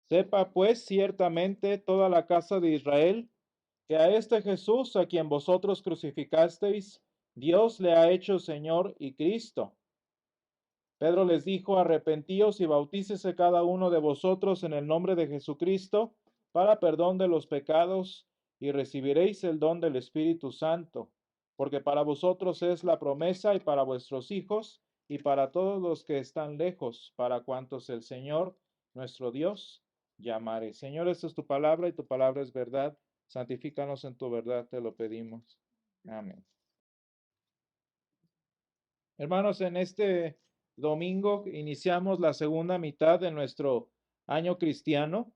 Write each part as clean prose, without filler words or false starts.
Sepa pues ciertamente toda la casa de Israel que a este Jesús, a quien vosotros crucificasteis, Dios le ha hecho Señor y Cristo. Pedro les dijo, arrepentíos y bautícese cada uno de vosotros en el nombre de Jesucristo para perdón de los pecados y recibiréis el don del Espíritu Santo, porque para vosotros es la promesa y para vuestros hijos y para todos los que están lejos, para cuantos el Señor, nuestro Dios, llamare. Señor, esta es tu palabra y tu palabra es verdad. Santifícanos en tu verdad, te lo pedimos. Amén. Hermanos, en este domingo iniciamos la segunda mitad de nuestro año cristiano.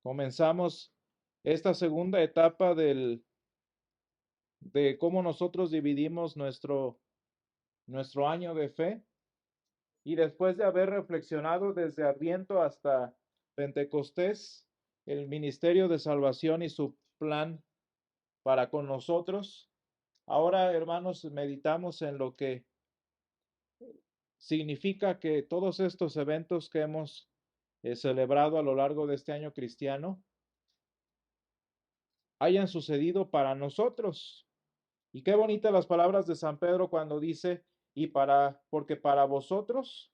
Comenzamos esta segunda etapa de cómo nosotros dividimos nuestro año de fe. Y después de haber reflexionado desde Adviento hasta Pentecostés, el ministerio de salvación y su plan para con nosotros, ahora, hermanos, meditamos en lo que significa que todos estos eventos que hemos celebrado a lo largo de este año cristiano hayan sucedido para nosotros. Y qué bonitas las palabras de San Pedro cuando dice, porque para vosotros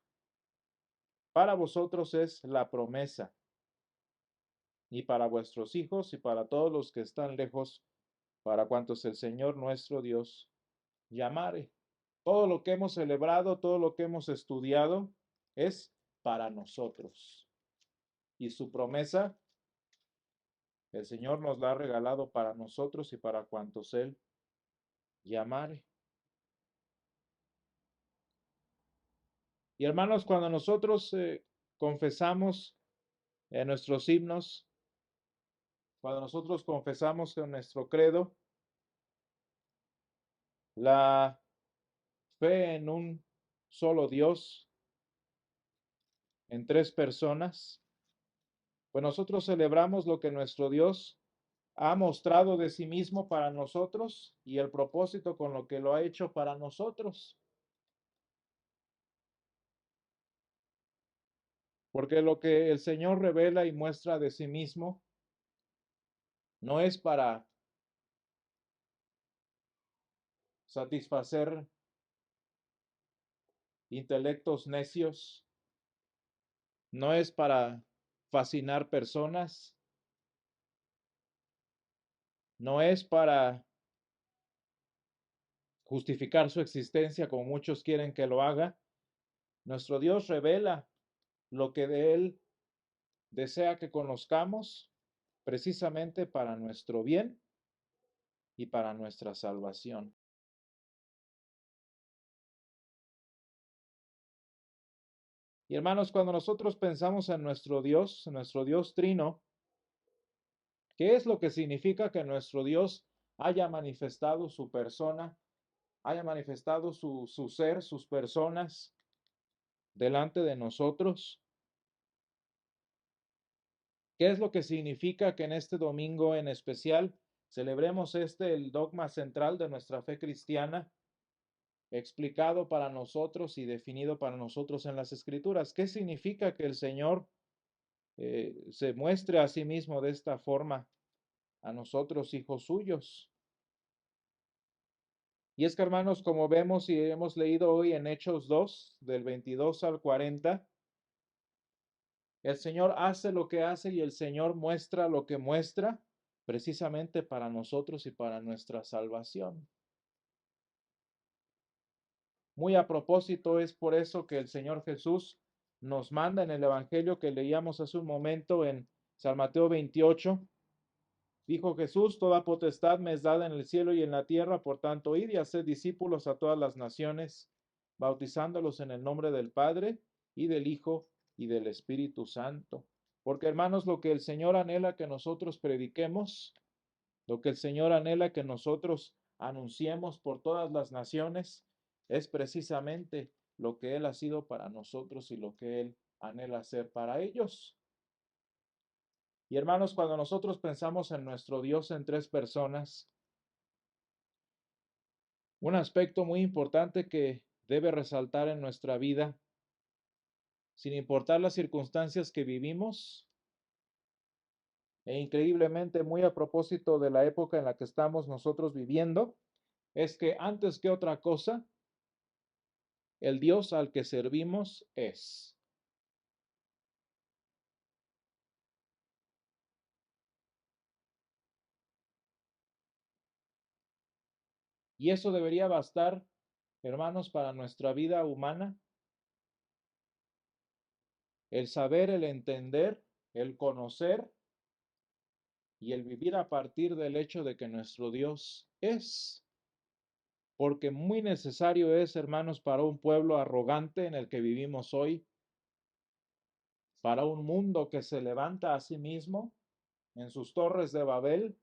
es la promesa, y para vuestros hijos y para todos los que están lejos, para cuantos el Señor nuestro Dios llamare. Todo lo que hemos celebrado, todo lo que hemos estudiado es para nosotros. Y su promesa, el Señor nos la ha regalado para nosotros y para cuantos Él llamare. Y hermanos, cuando nosotros confesamos en nuestros himnos, cuando nosotros confesamos en nuestro credo, la fe en un solo Dios, en tres personas, pues nosotros celebramos lo que nuestro Dios ha mostrado de sí mismo para nosotros y el propósito con lo que lo ha hecho para nosotros. Porque lo que el Señor revela y muestra de sí mismo no es para satisfacer intelectos necios, no es para fascinar personas, no es para justificar su existencia como muchos quieren que lo haga. Nuestro Dios revela lo que de Él desea que conozcamos precisamente para nuestro bien y para nuestra salvación. Y hermanos, cuando nosotros pensamos en nuestro Dios trino, ¿qué es lo que significa que nuestro Dios haya manifestado su persona, haya manifestado su ser, sus personas delante de nosotros? ¿Qué es lo que significa que en este domingo en especial celebremos el dogma central de nuestra fe cristiana, explicado para nosotros y definido para nosotros en las Escrituras? ¿Qué significa que el Señor se muestre a sí mismo de esta forma a nosotros, hijos suyos? Y es que, hermanos, como vemos y hemos leído hoy en Hechos 2, del 22 al 40, el Señor hace lo que hace y el Señor muestra lo que muestra precisamente para nosotros y para nuestra salvación. Muy a propósito, es por eso que el Señor Jesús nos manda en el Evangelio que leíamos hace un momento en San Mateo 28. Dijo Jesús, toda potestad me es dada en el cielo y en la tierra, por tanto, id y haced discípulos a todas las naciones, bautizándolos en el nombre del Padre y del Hijo y del Espíritu Santo. Porque, hermanos, lo que el Señor anhela que nosotros prediquemos, lo que el Señor anhela que nosotros anunciemos por todas las naciones, es precisamente lo que Él ha sido para nosotros y lo que Él anhela hacer para ellos. Y hermanos, cuando nosotros pensamos en nuestro Dios en tres personas, un aspecto muy importante que debe resaltar en nuestra vida sin importar las circunstancias que vivimos, e increíblemente muy a propósito de la época en la que estamos nosotros viviendo, es que antes que otra cosa, el Dios al que servimos es. Y eso debería bastar, hermanos, para nuestra vida humana, el saber, el entender, el conocer y el vivir a partir del hecho de que nuestro Dios es. Porque muy necesario es, hermanos, para un pueblo arrogante en el que vivimos hoy, para un mundo que se levanta a sí mismo en sus torres de Babel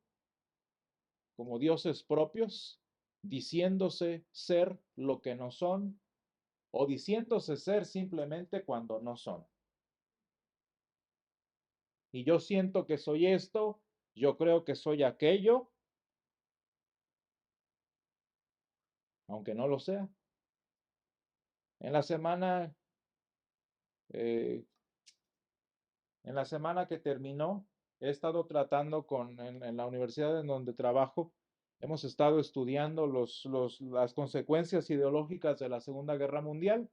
como dioses propios, diciéndose ser lo que no son o diciéndose ser simplemente cuando no son. Y yo siento que soy esto, yo creo que soy aquello, aunque no lo sea. En la semana, eh, en la semana que terminó, he estado tratando en la universidad en donde trabajo, hemos estado estudiando las consecuencias ideológicas de la Segunda Guerra Mundial.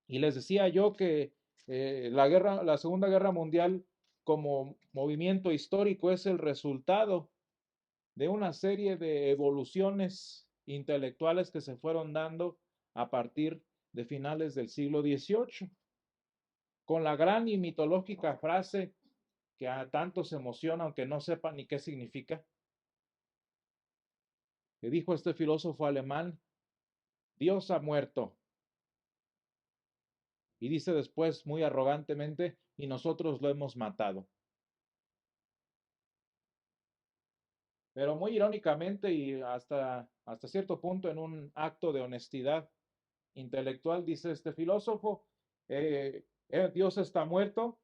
Y les decía yo que la Segunda Guerra Mundial como movimiento histórico es el resultado de una serie de evoluciones intelectuales que se fueron dando a partir de finales del siglo XVIII, con la gran y mitológica frase que a tantos emociona, aunque no sepan ni qué significa, que dijo este filósofo alemán: Dios ha muerto. Y dice después muy arrogantemente: y nosotros lo hemos matado. Pero muy irónicamente y hasta cierto punto en un acto de honestidad intelectual, dice este filósofo, Dios está muerto,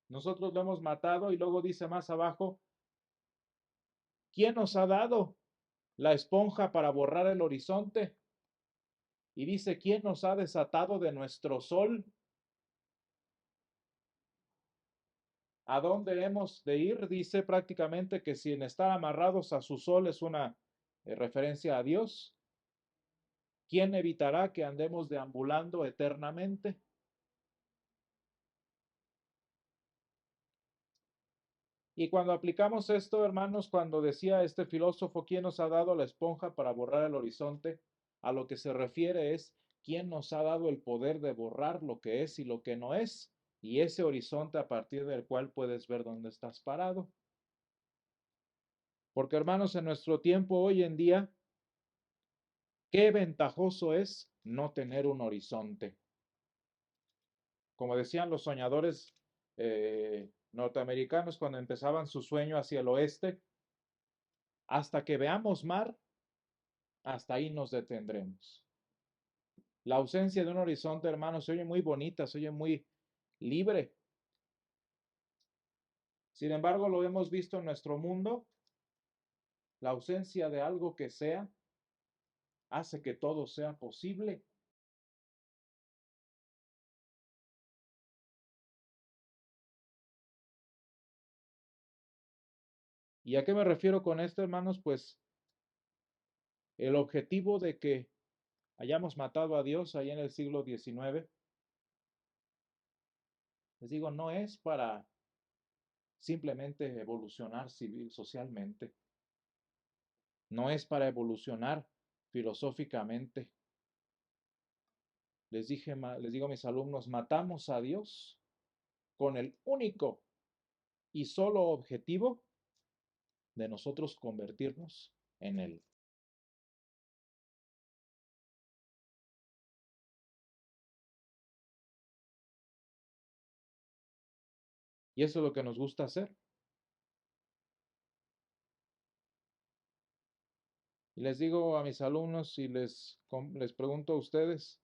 nosotros lo hemos matado, y luego dice más abajo: ¿quién nos ha dado la esponja para borrar el horizonte? Y dice: ¿quién nos ha desatado de nuestro sol? ¿A dónde hemos de ir? Dice prácticamente que sin estar amarrados a su sol es una referencia a Dios. ¿Quién evitará que andemos deambulando eternamente? Y cuando aplicamos esto, hermanos, cuando decía este filósofo: ¿quién nos ha dado la esponja para borrar el horizonte?, a lo que se refiere es: ¿quién nos ha dado el poder de borrar lo que es y lo que no es? Y ese horizonte a partir del cual puedes ver dónde estás parado. Porque, hermanos, en nuestro tiempo hoy en día, qué ventajoso es no tener un horizonte. Como decían los soñadores norteamericanos cuando empezaban su sueño hacia el oeste: hasta que veamos mar, hasta ahí nos detendremos. La ausencia de un horizonte, hermanos, se oye muy bonita, se oye muy libre. Sin embargo, lo hemos visto en nuestro mundo: la ausencia de algo que sea hace que todo sea posible. ¿Y a qué me refiero con esto, hermanos? Pues el objetivo de que hayamos matado a Dios ahí en el siglo XIX, les digo, no es para simplemente evolucionar civil, socialmente, no es para evolucionar filosóficamente. Les digo a mis alumnos: matamos a Dios con el único y solo objetivo de nosotros convertirnos en Él. Y eso es lo que nos gusta hacer. Y les digo a mis alumnos y les pregunto a ustedes: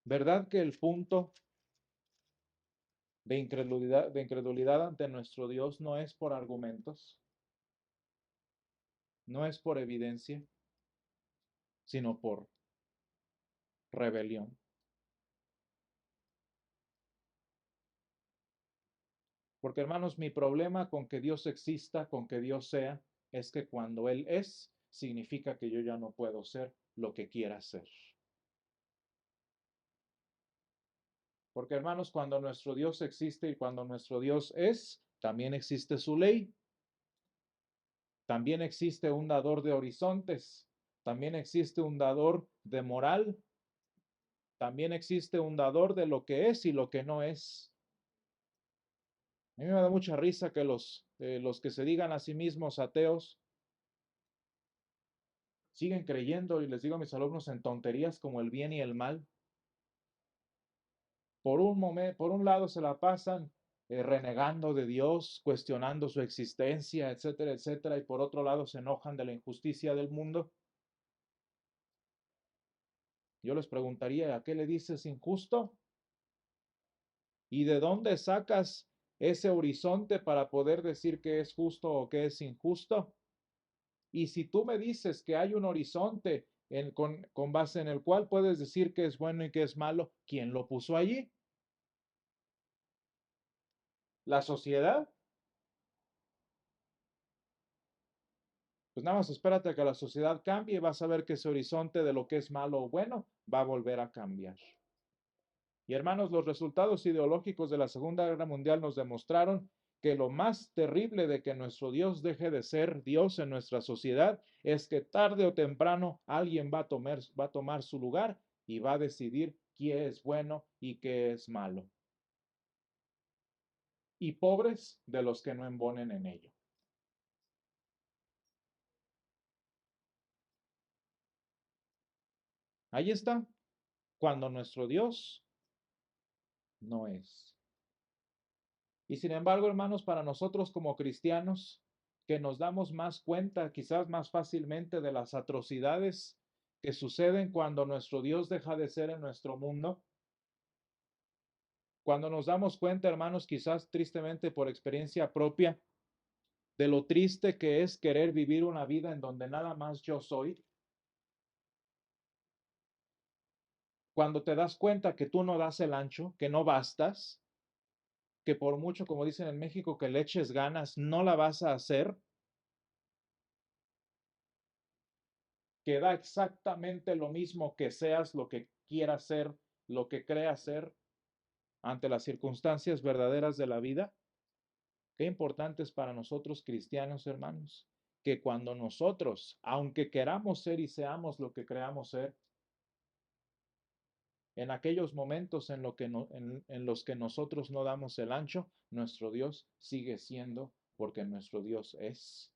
¿verdad que el punto de incredulidad ante nuestro Dios no es por argumentos, no es por evidencia, sino por rebelión? Porque hermanos, mi problema con que Dios exista, con que Dios sea, es que cuando Él es, significa que yo ya no puedo ser lo que quiera ser. Porque hermanos, cuando nuestro Dios existe y cuando nuestro Dios es, también existe su ley, también existe un dador de horizontes, también existe un dador de moral, también existe un dador de lo que es y lo que no es. A mí me da mucha risa que los que se digan a sí mismos ateos siguen creyendo, y les digo a mis alumnos, en tonterías como el bien y el mal. Por un lado se la pasan renegando de Dios, cuestionando su existencia, etcétera, etcétera, y por otro lado se enojan de la injusticia del mundo. Yo les preguntaría, ¿a qué le dices injusto? ¿Y de dónde sacas ese horizonte para poder decir que es justo o que es injusto? Y si tú me dices que hay un horizonte con base en el cual puedes decir que es bueno y que es malo, ¿quién lo puso allí? ¿La sociedad? Pues nada más espérate a que la sociedad cambie y vas a ver que ese horizonte de lo que es malo o bueno va a volver a cambiar. Y hermanos, los resultados ideológicos de la Segunda Guerra Mundial nos demostraron que lo más terrible de que nuestro Dios deje de ser Dios en nuestra sociedad es que tarde o temprano alguien va a tomar su lugar y va a decidir qué es bueno y qué es malo. Y pobres de los que no embonen en ello. Ahí está, cuando nuestro Dios no es. Y sin embargo, hermanos, para nosotros como cristianos, que nos damos más cuenta, quizás más fácilmente, de las atrocidades que suceden cuando nuestro Dios deja de ser en nuestro mundo, cuando nos damos cuenta, hermanos, quizás tristemente por experiencia propia, de lo triste que es querer vivir una vida en donde nada más yo soy, cuando te das cuenta que tú no das el ancho, que no bastas, que por mucho, como dicen en México, que le eches ganas, no la vas a hacer, que da exactamente lo mismo que seas lo que quieras ser, lo que creas ser ante las circunstancias verdaderas de la vida. Qué importante es para nosotros cristianos, hermanos, que cuando nosotros, aunque queramos ser y seamos lo que creamos ser, en aquellos momentos en los que nosotros no damos el ancho, nuestro Dios sigue siendo, porque nuestro Dios es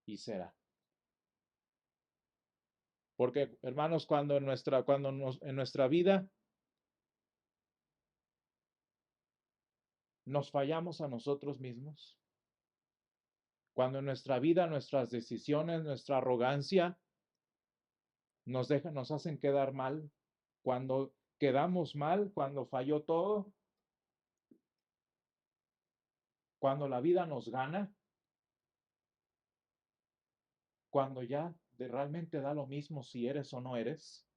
y será. Porque, hermanos, en nuestra vida nos fallamos a nosotros mismos, cuando en nuestra vida nuestras decisiones, nuestra arrogancia nos hacen quedar mal, cuando quedamos mal, cuando falló todo, cuando la vida nos gana, cuando ya realmente da lo mismo si eres o no eres,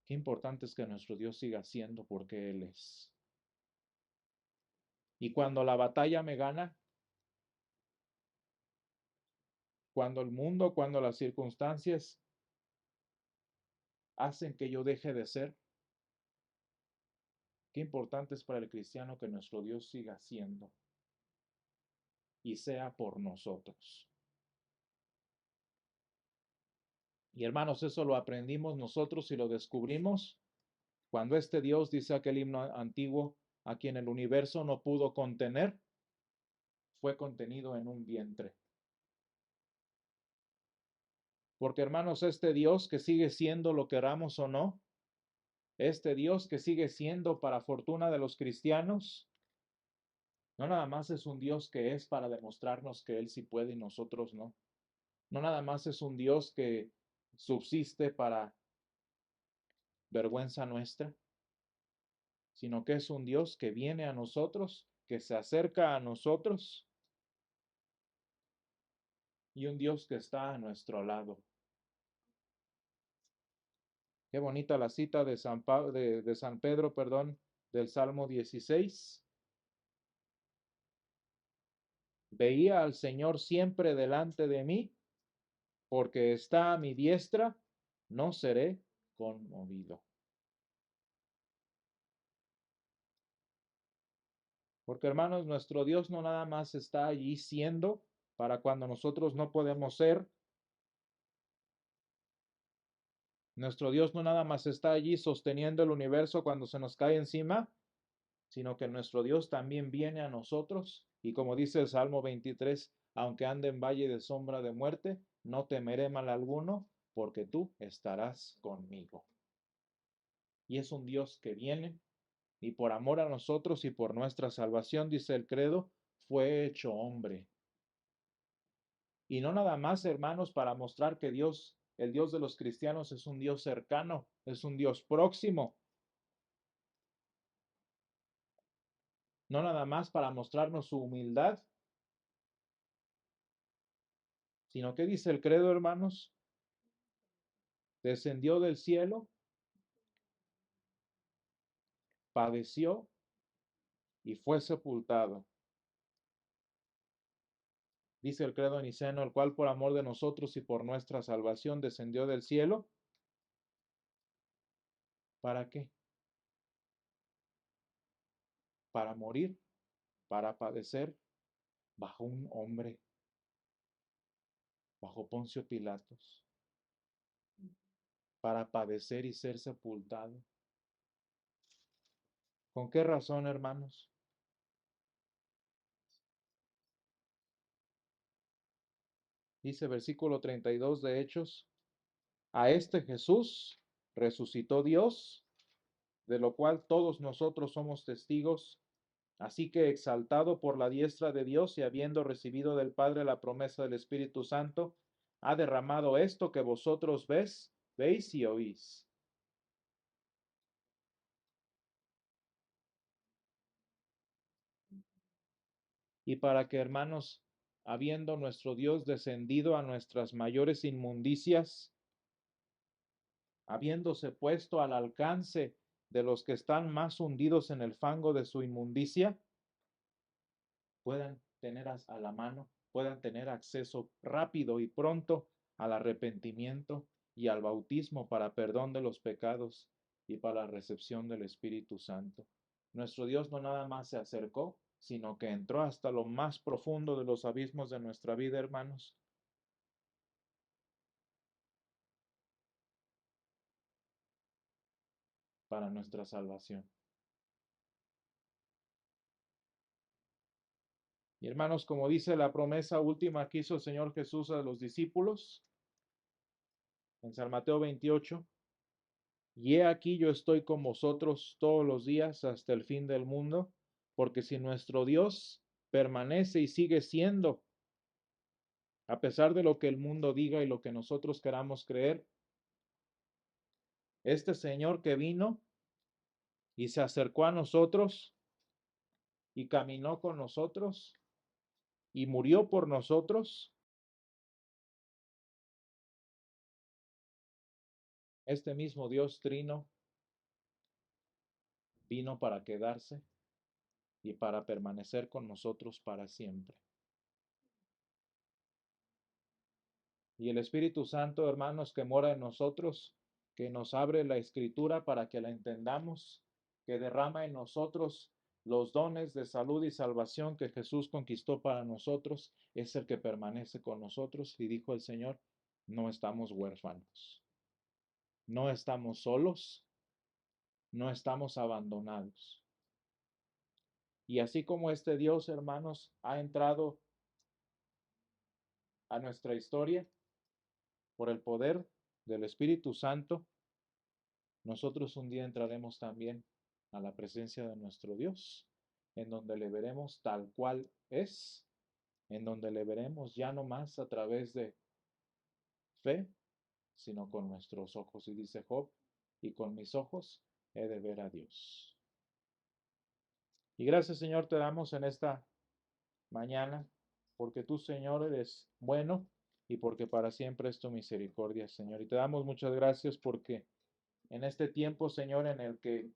qué importante es que nuestro Dios siga siendo porque Él es. Y cuando la batalla me gana, cuando el mundo, cuando las circunstancias hacen que yo deje de ser, qué importante es para el cristiano que nuestro Dios siga siendo y sea por nosotros. Y hermanos, eso lo aprendimos nosotros y lo descubrimos cuando este Dios, dice aquel himno antiguo, a quien el universo no pudo contener, fue contenido en un vientre. Porque hermanos, este Dios que sigue siendo, lo queramos o no, este Dios que sigue siendo para fortuna de los cristianos, no nada más es un Dios que es para demostrarnos que Él sí puede y nosotros no. No nada más es un Dios que subsiste para vergüenza nuestra, sino que es un Dios que viene a nosotros, que se acerca a nosotros y un Dios que está a nuestro lado. Qué bonita la cita de San Pedro, perdón, del Salmo 16. Veía al Señor siempre delante de mí, porque está a mi diestra, no seré conmovido. Porque hermanos, nuestro Dios no nada más está allí siendo para cuando nosotros no podemos ser. Nuestro Dios no nada más está allí sosteniendo el universo cuando se nos cae encima, sino que nuestro Dios también viene a nosotros. Y como dice el Salmo 23, aunque ande en valle de sombra de muerte, no temeré mal alguno, porque tú estarás conmigo. Y es un Dios que viene, y por amor a nosotros y por nuestra salvación, dice el credo, fue hecho hombre. Y no nada más, hermanos, para mostrar que Dios, el Dios de los cristianos, es un Dios cercano, es un Dios próximo. No nada más para mostrarnos su humildad, sino que dice el credo, hermanos, descendió del cielo, padeció y fue sepultado. Dice el credo niceno, el cual por amor de nosotros y por nuestra salvación descendió del cielo. ¿Para qué? Para morir, para padecer bajo un hombre, bajo Poncio Pilatos, para padecer y ser sepultado. ¿Con qué razón, hermanos? Dice versículo 32 de Hechos, a este Jesús resucitó Dios, de lo cual todos nosotros somos testigos. Así que exaltado por la diestra de Dios y habiendo recibido del Padre la promesa del Espíritu Santo, ha derramado esto que vosotros veis y oís. Y para que, hermanos, habiendo nuestro Dios descendido a nuestras mayores inmundicias, habiéndose puesto al alcance de los que están más hundidos en el fango de su inmundicia, puedan tener a la mano, puedan tener acceso rápido y pronto al arrepentimiento y al bautismo para perdón de los pecados y para la recepción del Espíritu Santo. Nuestro Dios no nada más se acercó, sino que entró hasta lo más profundo de los abismos de nuestra vida, hermanos, para nuestra salvación. Y hermanos, como dice la promesa última que hizo el Señor Jesús a los discípulos en San Mateo 28, y he aquí yo estoy con vosotros todos los días hasta el fin del mundo, porque si nuestro Dios permanece y sigue siendo, a pesar de lo que el mundo diga y lo que nosotros queramos creer, este Señor que vino y se acercó a nosotros y caminó con nosotros y murió por nosotros, este mismo Dios trino vino para quedarse y para permanecer con nosotros para siempre. Y el Espíritu Santo, hermanos, que mora en nosotros, que nos abre la escritura para que la entendamos, que derrama en nosotros los dones de salud y salvación que Jesús conquistó para nosotros, es el que permanece con nosotros. Y dijo el Señor, no estamos huérfanos, no estamos solos, no estamos abandonados. Y así como este Dios, hermanos, ha entrado a nuestra historia por el poder del Espíritu Santo, nosotros un día entraremos también a la presencia de nuestro Dios, en donde le veremos tal cual es, en donde le veremos ya no más a través de fe, sino con nuestros ojos. Y dice Job, y con mis ojos he de ver a Dios. Y gracias, Señor, te damos en esta mañana, porque tú, Señor, eres bueno y porque para siempre es tu misericordia, Señor. Y te damos muchas gracias porque en este tiempo, Señor, en el que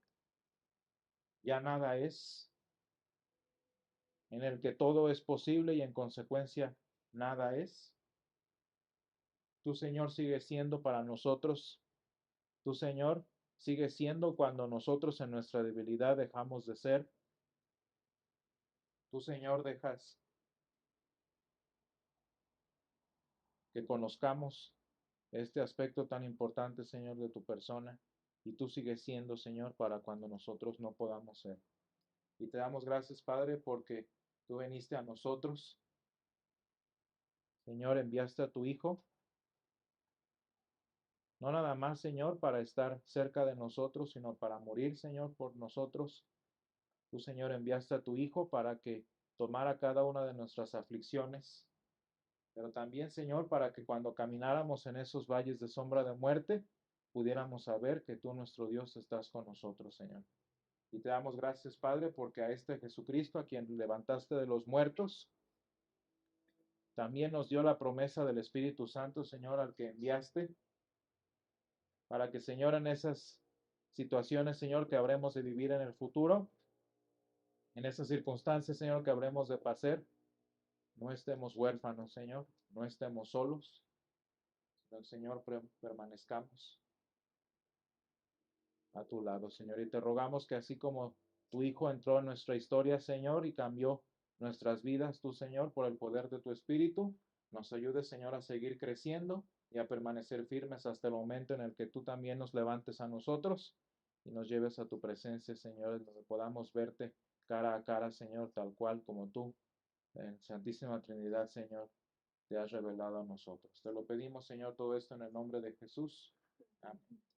ya nada es, en el que todo es posible y en consecuencia nada es. Tu Señor sigue siendo para nosotros. Tu Señor sigue siendo cuando nosotros en nuestra debilidad dejamos de ser. Tu Señor dejas que conozcamos este aspecto tan importante, Señor, de tu persona. Y tú sigues siendo, Señor, para cuando nosotros no podamos ser. Y te damos gracias, Padre, porque tú viniste a nosotros. Señor, enviaste a tu Hijo, no nada más, Señor, para estar cerca de nosotros, sino para morir, Señor, por nosotros. Tú, Señor, enviaste a tu Hijo para que tomara cada una de nuestras aflicciones, pero también, Señor, para que cuando camináramos en esos valles de sombra de muerte, pudiéramos saber que tú, nuestro Dios, estás con nosotros, Señor. Y te damos gracias, Padre, porque a este Jesucristo, a quien levantaste de los muertos, también nos dio la promesa del Espíritu Santo, Señor, al que enviaste, para que, Señor, en esas situaciones, Señor, que habremos de vivir en el futuro, en esas circunstancias, Señor, que habremos de pasar, no estemos huérfanos, Señor, no estemos solos, sino, Señor, permanezcamos a tu lado, Señor. Y te rogamos que así como tu Hijo entró en nuestra historia, Señor, y cambió nuestras vidas, tú, Señor, por el poder de tu Espíritu, nos ayudes, Señor, a seguir creciendo y a permanecer firmes hasta el momento en el que tú también nos levantes a nosotros y nos lleves a tu presencia, Señor, donde podamos verte cara a cara, Señor, tal cual como tú, en Santísima Trinidad, Señor, te has revelado a nosotros. Te lo pedimos, Señor, todo esto en el nombre de Jesús. Amén.